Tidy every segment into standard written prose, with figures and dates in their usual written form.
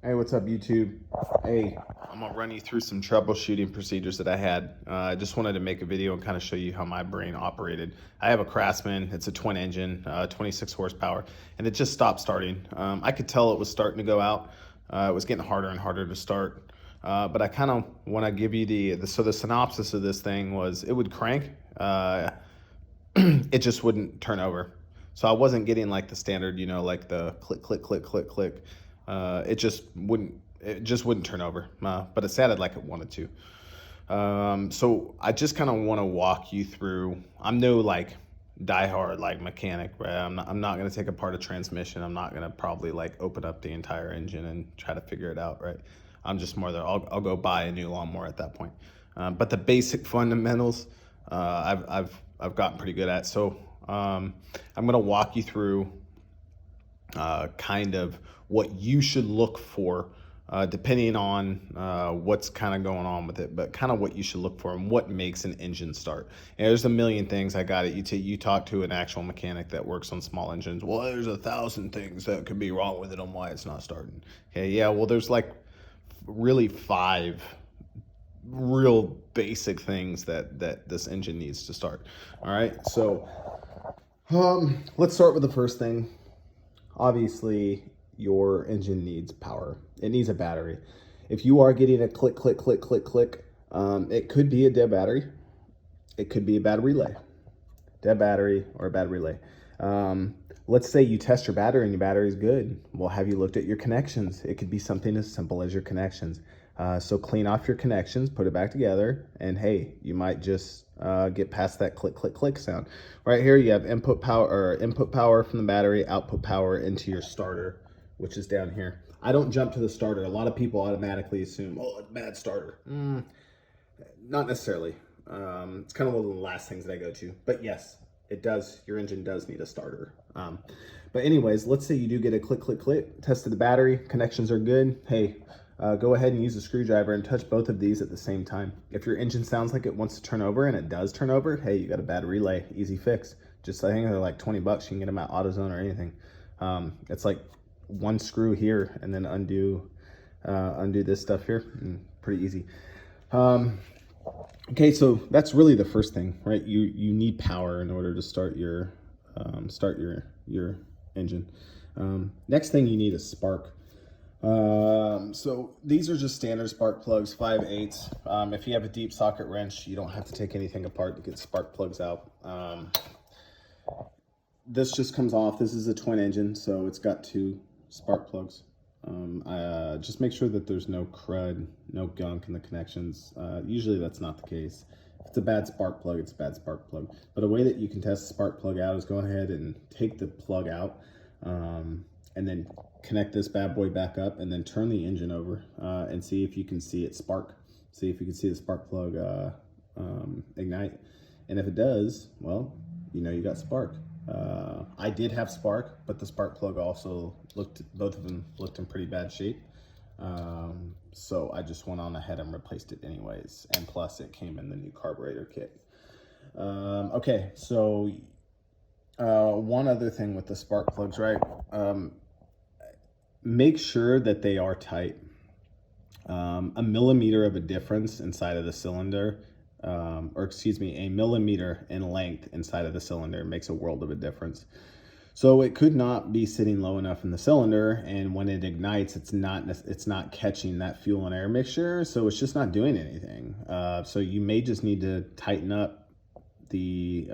Hey, what's up, YouTube? Hey, I'm gonna run you through some troubleshooting procedures that I had. I just wanted to make a video and kind of show you how my brain operated. I have a Craftsman. It's a twin engine, 26 horsepower, and it just stopped starting. I could tell it was starting to go out. It was getting harder and harder to start. But I kind of want to give you the synopsis of this thing was it would crank. It just wouldn't turn over. So I wasn't getting like the standard, like the click, click, click, click, click. It just wouldn't turn over, but it sounded like it wanted to. So I just kind of want to walk you through. I'm no like diehard like mechanic, right? I'm not going to take apart a transmission. I'm not going to probably like open up the entire engine and try to figure it out, right? I'm just more there. I'll go buy a new lawnmower at that point. But the basic fundamentals, I've gotten pretty good at. So I'm going to walk you through kind of what you should look for, depending on what's kind of going on with it, but kind of what you should look for and what makes an engine start. And there's a million things. I got it. You talk to an actual mechanic that works on small engines. Well, there's 1,000 things that could be wrong with it on why it's not starting. Okay, yeah. Well, there's like really 5 real basic things that this engine needs to start. All right. So let's start with the first thing. Obviously, your engine needs power. It needs a battery. If you are getting a click, click, click, click, click, it could be a dead battery. It could be a bad relay. Dead battery or a bad relay. Let's say you test your battery and your battery is good. Well, have you looked at your connections? It could be something as simple as your connections. So clean off your connections, put it back together, and hey, you might just get past that click, click, click sound. Right here, you have input power from the battery, output power into your starter, which is down here. I don't jump to the starter. A lot of people automatically assume, oh, it's a bad starter. Not necessarily. It's kind of one of the last things that I go to. But yes, it does. Your engine does need a starter. But anyways, let's say you do get a click, click, click. Tested the battery. Connections are good. Hey, go ahead and use a screwdriver and touch both of these at the same time. If your engine sounds like it wants to turn over and it does turn over, hey, you got a bad relay. Easy fix. Just I think they're like 20 bucks. You can get them at AutoZone or anything. It's like one screw here and then undo this stuff here. Pretty easy. Okay, so that's really the first thing, right? You need power in order to start your engine. Next thing you need is spark. So these are just standard spark plugs, 5/8. If you have a deep socket wrench, you don't have to take anything apart to get spark plugs out. This just comes off. This is a twin engine, so it's got 2 spark plugs. Just make sure that there's no crud, no gunk in the connections. Usually that's not the case. If it's a bad spark plug, it's a bad spark plug. But a way that you can test the spark plug out is go ahead and take the plug out, and then connect this bad boy back up, and then turn the engine over and see if you can see it spark. See if you can see the spark plug ignite. And if it does, well, you got spark. I did have spark, but the spark plug also both of them looked in pretty bad shape. So I just went on ahead and replaced it anyways. And plus it came in the new carburetor kit. Okay, so one other thing with the spark plugs, right? Make sure that they are tight. A millimeter of a difference inside of the cylinder, a millimeter in length inside of the cylinder makes a world of a difference. So it could not be sitting low enough in the cylinder, and when it ignites, it's not catching that fuel and air mixture, so it's just not doing anything. So you may just need to tighten up the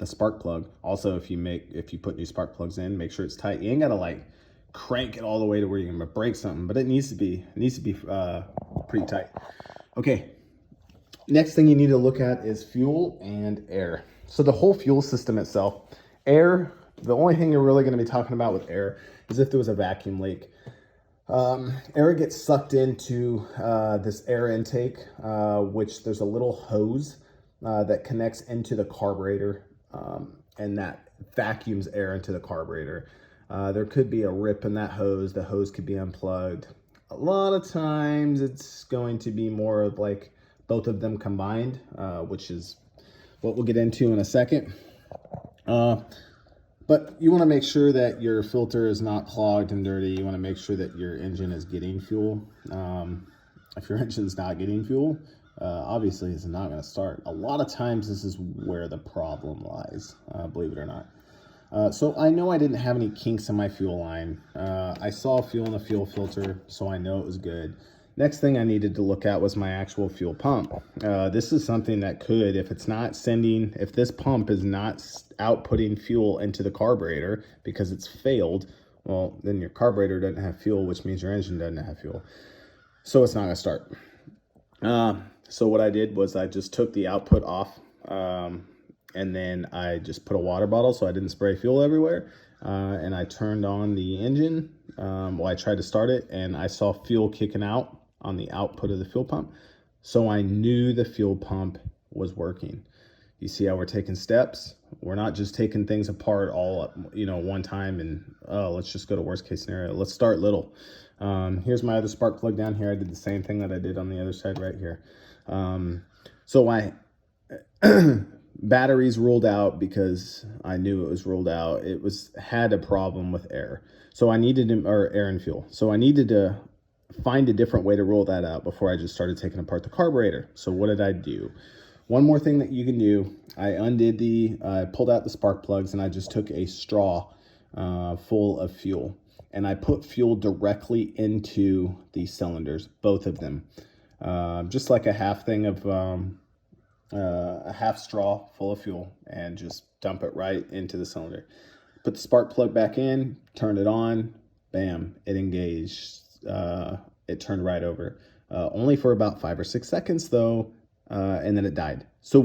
spark plug. Also, if you put new spark plugs in, make sure it's tight. You ain't gotta like crank it all the way to where you're gonna break something, but it needs to be pretty tight. Okay. Next thing you need to look at is fuel and air. So the whole fuel system itself, air, the only thing you're really going to be talking about with air is if there was a vacuum leak. Air gets sucked into this air intake, which there's a little hose that connects into the carburetor, and that vacuums air into the carburetor. There could be a rip in that hose. The hose could be unplugged. A lot of times it's going to be more of like both of them combined, which is what we'll get into in a second. But you want to make sure that your filter is not clogged and dirty. You want to make sure that your engine is getting fuel. If your engine's not getting fuel, obviously it's not going to start. A lot of times this is where the problem lies, believe it or not. So I know I didn't have any kinks in my fuel line. I saw fuel in the fuel filter, so I know it was good. Next thing I needed to look at was my actual fuel pump. This is something that could, if this pump is not outputting fuel into the carburetor because it's failed, well, then your carburetor doesn't have fuel, which means your engine doesn't have fuel. So it's not gonna start. So what I did was I just took the output off, and then I just put a water bottle so I didn't spray fuel everywhere. And I turned on the engine. I tried to start it, and I saw fuel kicking out on the output of the fuel pump. So I knew the fuel pump was working. You see how we're taking steps? We're not just taking things apart all up, one time and, oh, let's just go to worst case scenario. Let's start little. Here's my other spark plug down here. I did the same thing that I did on the other side right here. So I batteries ruled out because I knew it was ruled out. It had a problem with air. So I needed air and fuel. So I needed to find a different way to rule that out before I just started taking apart the carburetor. So what did I do? One more thing that you can do, I pulled out the spark plugs, and I just took a straw full of fuel, and I put fuel directly into the cylinders, both of them. Just like a half thing of, a half straw full of fuel, and just dump it right into the cylinder. Put the spark plug back in, turned it on, bam, it engaged. It turned right over, only for about 5 or 6 seconds though, and then it died. So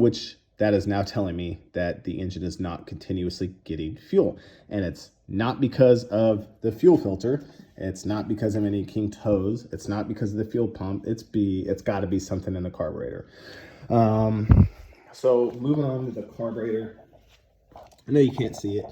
that is now telling me that the engine is not continuously getting fuel, and it's not because of the fuel filter. It's not because of any kinked hose. It's not because of the fuel pump. It's got to be something in the carburetor. So moving on to the carburetor. I know you can't see it.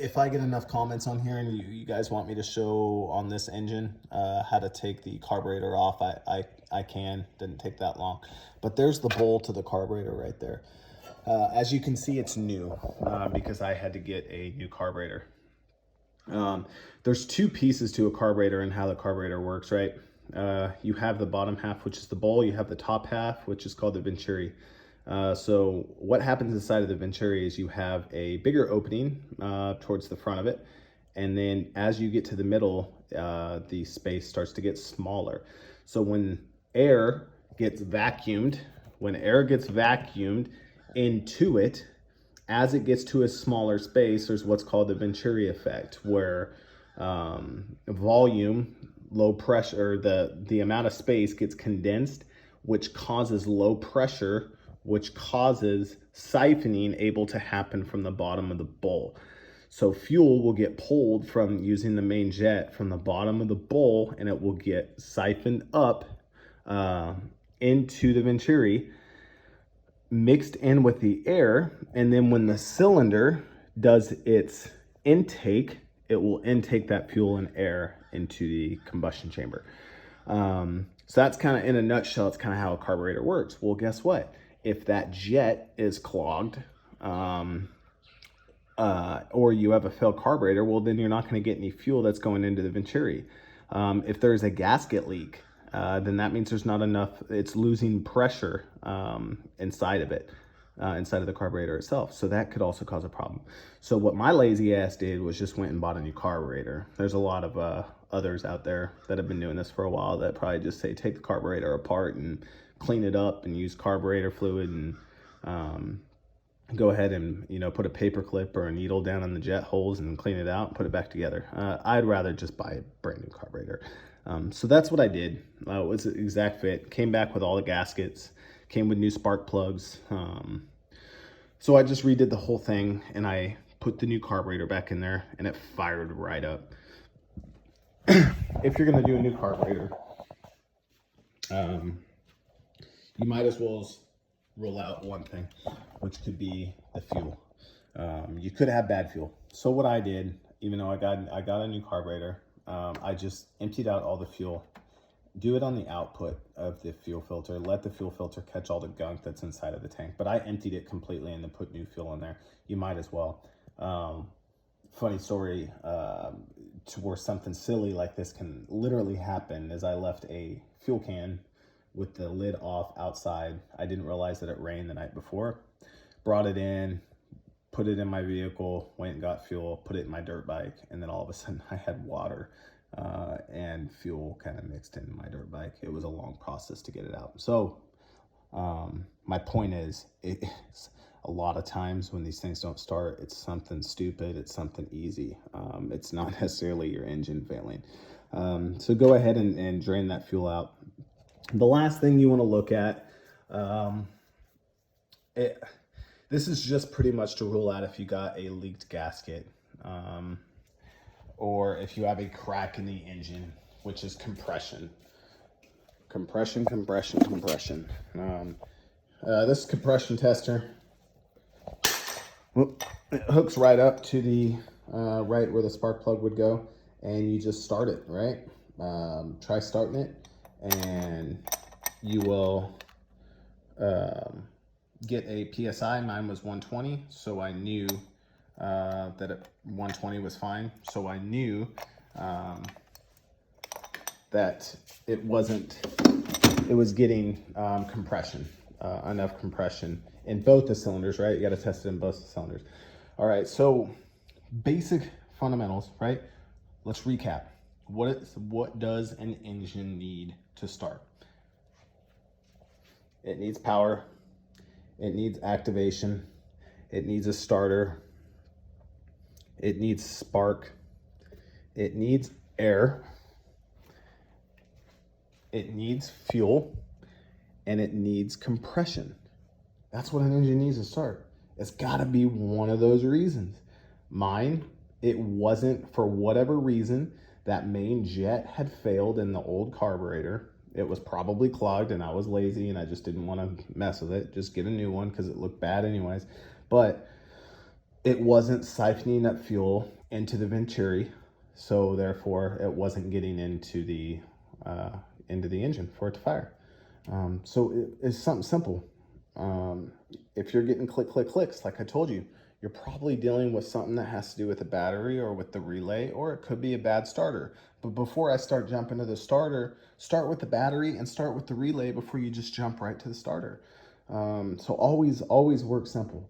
If I get enough comments on here and you guys want me to show on this engine how to take the carburetor off, I can. Didn't take that long. But there's the bowl to the carburetor right there. As you can see, it's new because I had to get a new carburetor. There's two pieces to a carburetor and how the carburetor works, right? You have the bottom half, which is the bowl. You have the top half, which is called the venturi. So what happens inside of the venturi is you have a bigger opening towards the front of it. And then as you get to the middle, the space starts to get smaller. So when air gets vacuumed into it, as it gets to a smaller space, there's what's called the venturi effect, where volume, low pressure, the amount of space gets condensed, which causes low pressure, which causes siphoning able to happen from the bottom of the bowl. So fuel will get pulled from using the main jet from the bottom of the bowl, and it will get siphoned up into the venturi, mixed in with the air. And then when the cylinder does its intake, it will intake that fuel and air into the combustion chamber. So that's kind of, in a nutshell, it's kind of how a carburetor works. Well, guess what? If that jet is clogged, or you have a failed carburetor, well, then you're not going to get any fuel that's going into the venturi. If there's a gasket leak, then that means there's not enough, it's losing pressure inside of it, inside of the carburetor itself. So that could also cause a problem. So what my lazy ass did was just went and bought a new carburetor. There's a lot of others out there that have been doing this for a while that probably just say, take the carburetor apart and clean it up and use carburetor fluid and go ahead and put a paper clip or a needle down in the jet holes and clean it out and put it back together. I'd rather just buy a brand new carburetor. So that's what I did. It was an exact fit. Came back with all the gaskets, came with new spark plugs. So I just redid the whole thing, and I put the new carburetor back in there, and it fired right up. If you're gonna do a new carburetor, you might as well rule out one thing, which could be the fuel. You could have bad fuel. So what I did, even though I got a new carburetor, I just emptied out all the fuel, do it on the output of the fuel filter. Let the fuel filter catch all the gunk that's inside of the tank. But I emptied it completely and then put new fuel in there. You might as well. Funny story, to where something silly like this can literally happen is I left a fuel can with the lid off outside. I didn't realize that it rained the night before. Brought it in, put it in my vehicle, went and got fuel, put it in my dirt bike, and then all of a sudden I had water and fuel kind of mixed in my dirt bike. It was a long process to get it out. So my point is, it's a lot of times when these things don't start, it's something stupid, it's something easy. It's not necessarily your engine failing. So go ahead and drain that fuel out. The last thing you want to look at, this is just pretty much to rule out if you got a leaked gasket, or if you have a crack in the engine, which is compression. Compression. This compression tester, it hooks right up to the right where the spark plug would go, and you just start it, right? Try starting it, and you will get a PSI. Mine was 120, so I knew that 120 was fine. So I knew that it was getting compression, enough compression in both the cylinders, right? You got to test it in both the cylinders. All right, so basic fundamentals, right? Let's recap. What does an engine need to start? It needs power. It needs activation. It needs a starter. It needs spark. It needs air. It needs fuel. And it needs compression. That's what an engine needs to start. It's got to be one of those reasons. Mine, it wasn't, for whatever reason, that main jet had failed in the old carburetor. It was probably clogged, and I was lazy and I just didn't want to mess with it. Just get a new one because it looked bad anyways. But it wasn't siphoning up fuel into the venturi, so therefore it wasn't getting into the engine for it to fire. So it's something simple. If you're getting clicks, like I told you, you're probably dealing with something that has to do with the battery or with the relay, or it could be a bad starter. But before I start jumping to the starter, start with the battery and start with the relay before you just jump right to the starter. So always work simple.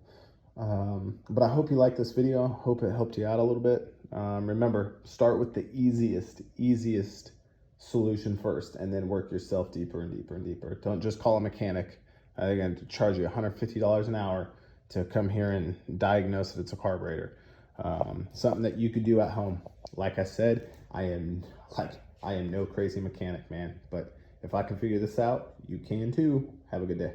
But I hope you liked this video. Hope it helped you out a little bit. Remember, start with the easiest solution first, and then work yourself deeper and deeper and deeper. Don't just call a mechanic. They're going to charge you $150 an hour to come here and diagnose that it's a carburetor. Something that you could do at home. Like I said, I am no crazy mechanic, man. But if I can figure this out, you can too. Have a good day.